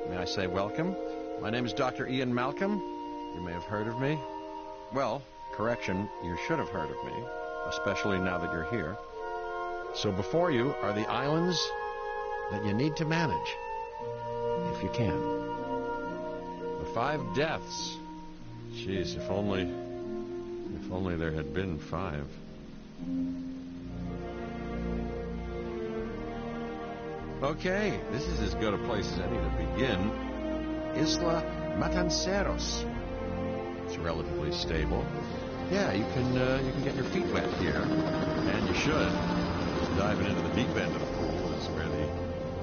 May I say welcome? My name is Dr. Ian Malcolm. You may have heard of me. Well, correction, you should have heard of me, especially now that you're here. So before you are the islands that you need to manage, if you can. The 5 deaths. Jeez, if only there had been 5. Okay, this is as good a place as any to begin. Isla Matanceros. It's relatively stable. Yeah, you can get your feet wet here, and you should. Diving into the deep end of the pool is where the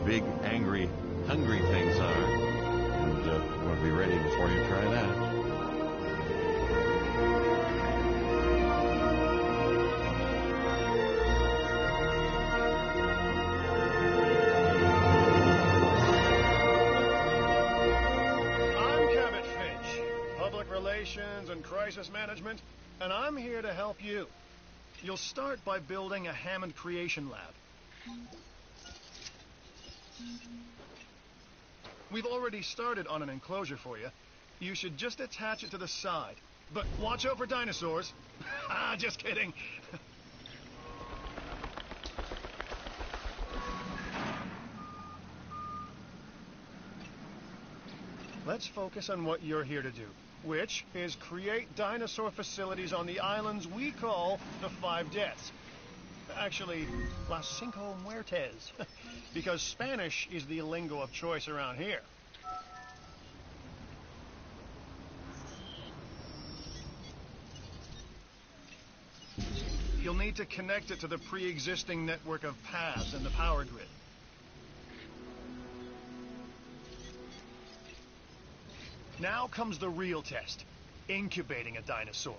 big, angry, hungry things are, and we'll be ready before you try that. And crisis management, and I'm here to help you. You'll start by building a Hammond creation lab. We've already started on an enclosure for you. You should just attach it to the side. But watch out for dinosaurs. Just kidding. Let's focus on what you're here to do, which is create dinosaur facilities on the islands we call the 5 Deaths. Actually, Las Cinco Muertes, because Spanish is the lingo of choice around here. You'll need to connect it to the pre-existing network of paths and the power grid. Now comes the real test, incubating a dinosaur.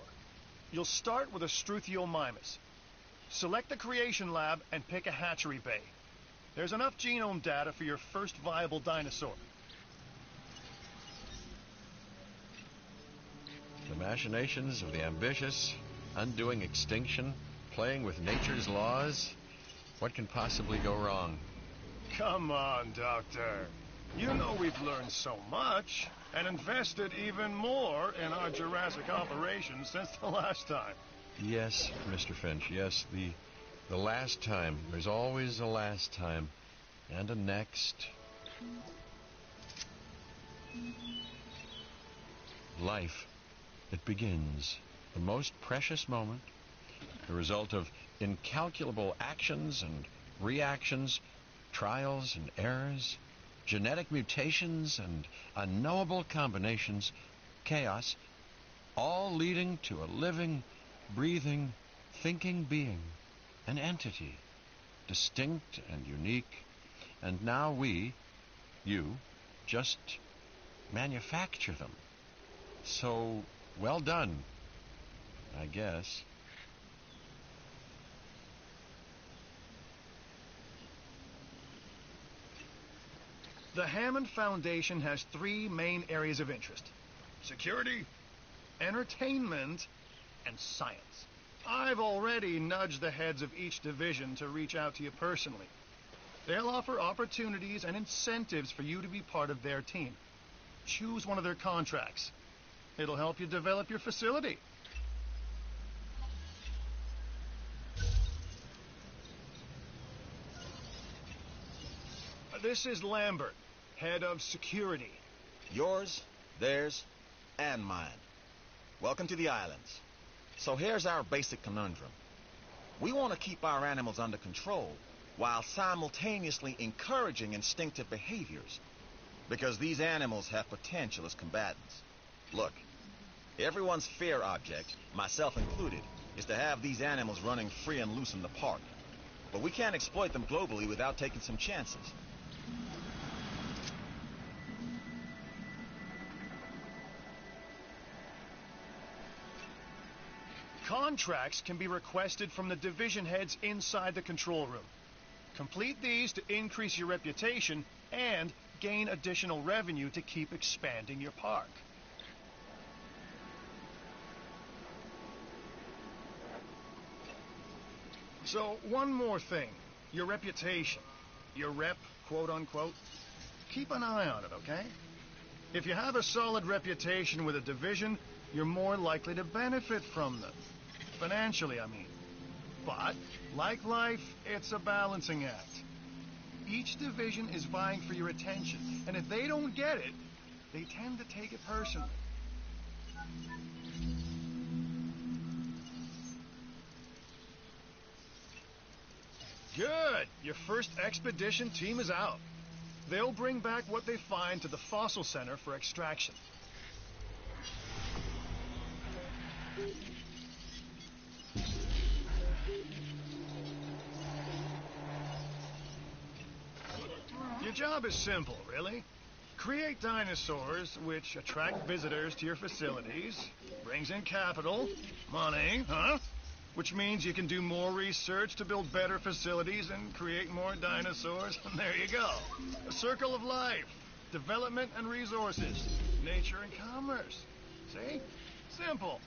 You'll start with a Struthiomimus. Select the creation lab and pick a hatchery bay. There's enough genome data for your first viable dinosaur. The machinations of the ambitious, undoing extinction, playing with nature's laws. What can possibly go wrong? Come on, Doctor. You know we've learned so much, and invested even more in our Jurassic operations since the last time. Yes, Mr. Finch, yes, the last time. There's always a last time, and a next. Life, it begins, the most precious moment, the result of incalculable actions and reactions, trials and errors, genetic mutations and unknowable combinations, chaos, all leading to a living, breathing, thinking being, an entity, distinct and unique, and now we, you, just manufacture them. So, well done, I guess. The Hammond Foundation has 3 main areas of interest: security, entertainment, and science. I've already nudged the heads of each division to reach out to you personally. They'll offer opportunities and incentives for you to be part of their team. Choose one of their contracts. It'll help you develop your facility. This is Lambert, head of security. Yours, theirs, and mine. Welcome to the islands. So here's our basic conundrum. We want to keep our animals under control while simultaneously encouraging instinctive behaviors, because these animals have potential as combatants. Look, everyone's fear object, myself included, is to have these animals running free and loose in the park. But we can't exploit them globally without taking some chances. Contracts can be requested from the division heads inside the control room. Complete these to increase your reputation and gain additional revenue to keep expanding your park. So, one more thing. Your reputation. Your rep, quote-unquote. keep an eye on it, okay? If you have a solid reputation with a division, you're more likely to benefit from them. Financially, I mean. But, like life, it's a balancing act. Each division is vying for your attention, and if they don't get it, they tend to take it personally. Good! Your first expedition team is out. They'll bring back what they find to the fossil center for extraction. Your job is simple, really. Create dinosaurs which attract visitors to your facilities, brings in capital, money, which means you can do more research to build better facilities and create more dinosaurs. And there you go. A circle of life. Development and resources. Nature and commerce. See? Simple.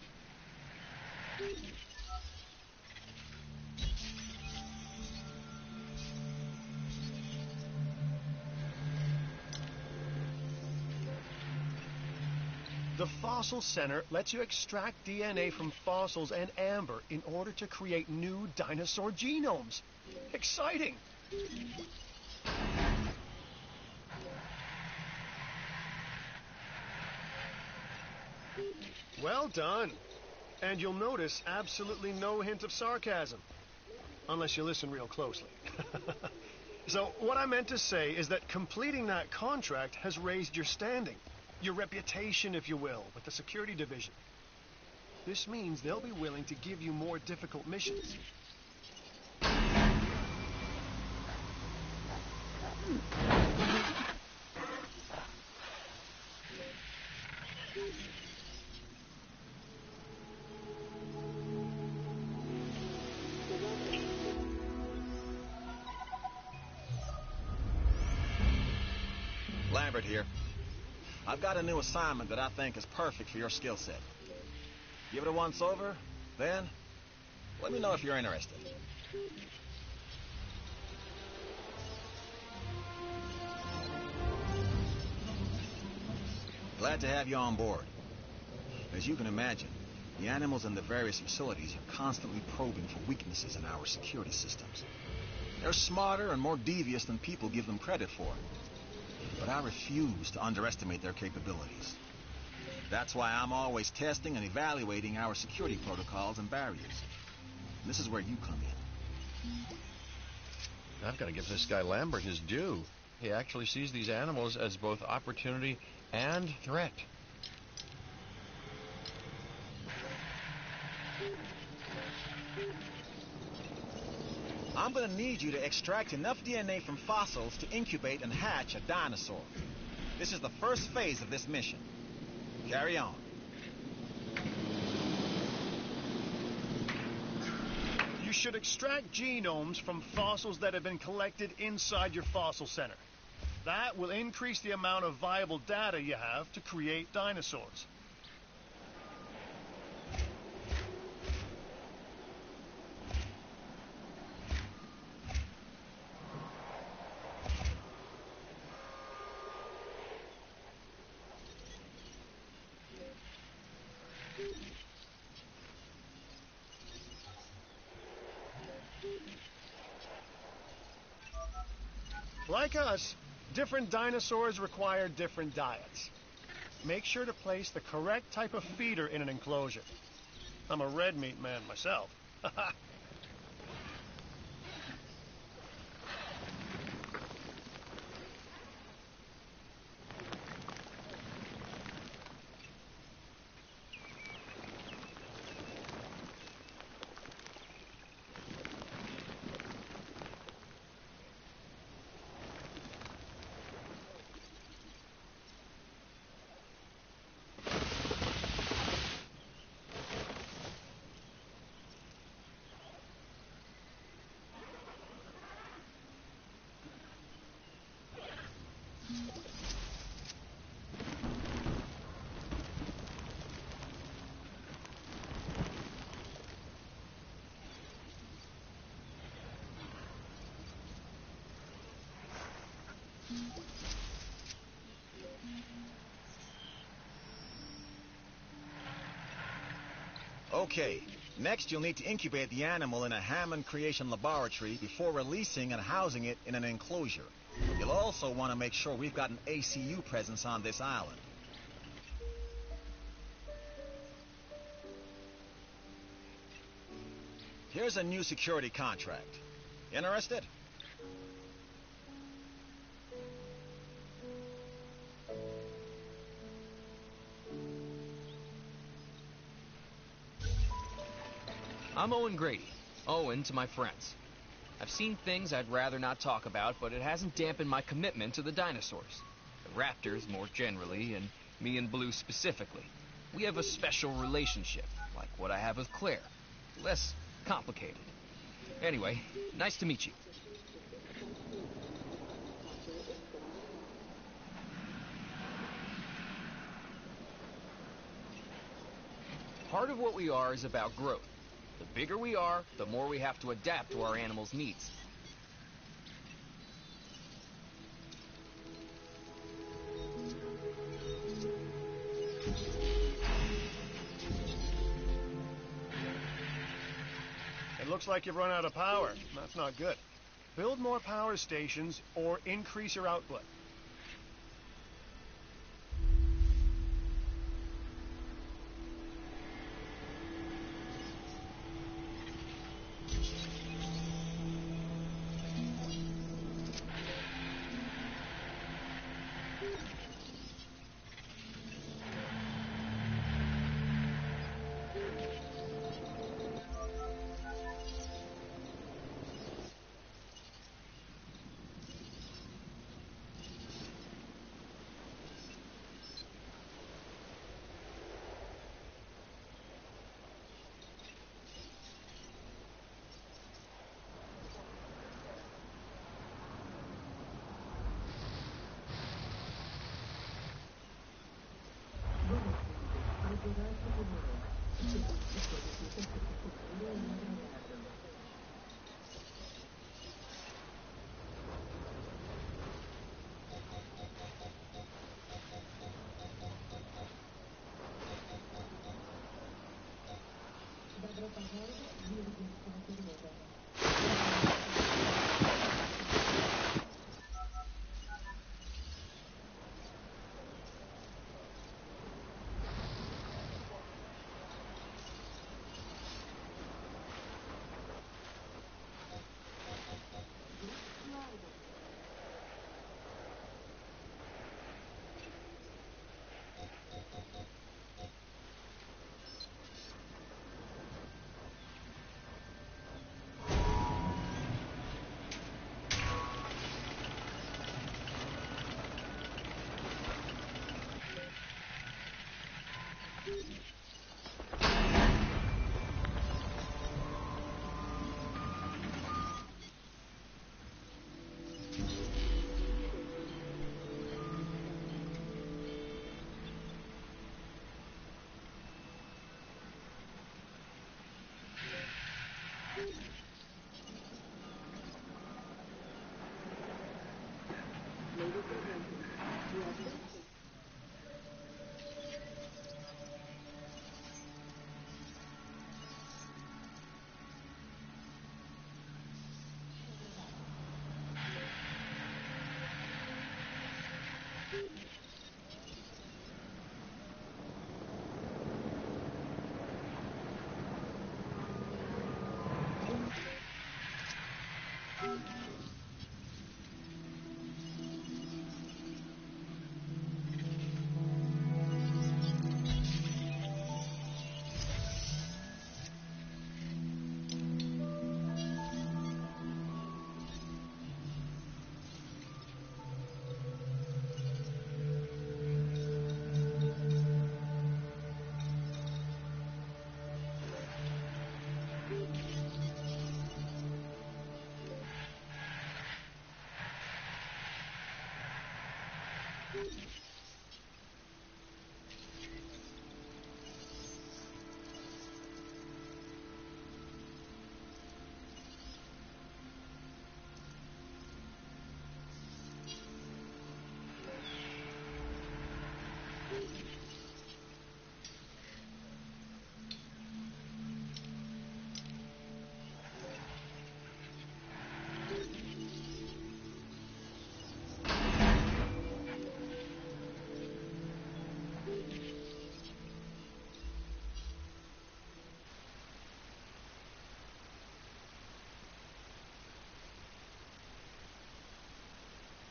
The Fossil Center lets you extract DNA from fossils and amber in order to create new dinosaur genomes. Exciting! Well done. And you'll notice absolutely no hint of sarcasm. Unless you listen real closely. So, what I meant to say is that completing that contract has raised your standing. Your reputation, if you will, with the security division. This means they'll be willing to give you more difficult missions. Lambert here. I've got a new assignment that I think is perfect for your skill set. Give it a once over, then let me know if you're interested. Glad to have you on board. As you can imagine, the animals in the various facilities are constantly probing for weaknesses in our security systems. They're smarter and more devious than people give them credit for. But I refuse to underestimate their capabilities. That's why I'm always testing and evaluating our security protocols and barriers. This is where you come in. I've got to give this guy Lambert his due. He actually sees these animals as both opportunity and threat. I'm going to need you to extract enough DNA from fossils to incubate and hatch a dinosaur. This is the first phase of this mission. Carry on. You should extract genomes from fossils that have been collected inside your fossil center. That will increase the amount of viable data you have to create dinosaurs. Like us, different dinosaurs require different diets. Make sure to place the correct type of feeder in an enclosure. I'm a red meat man myself. Okay, next you'll need to incubate the animal in a Hammond creation laboratory before releasing and housing it in an enclosure. You'll also want to make sure we've got an ACU presence on this island. Here's a new security contract. Interested? I'm Owen Grady. Owen to my friends. I've seen things I'd rather not talk about, but it hasn't dampened my commitment to the dinosaurs. The raptors more generally, and me and Blue specifically. We have a special relationship, like what I have with Claire. Less complicated. Anyway, nice to meet you. Part of what we are is about growth. The bigger we are, the more we have to adapt to our animals' needs. It looks like you've run out of power. That's not good. Build more power stations or increase your output.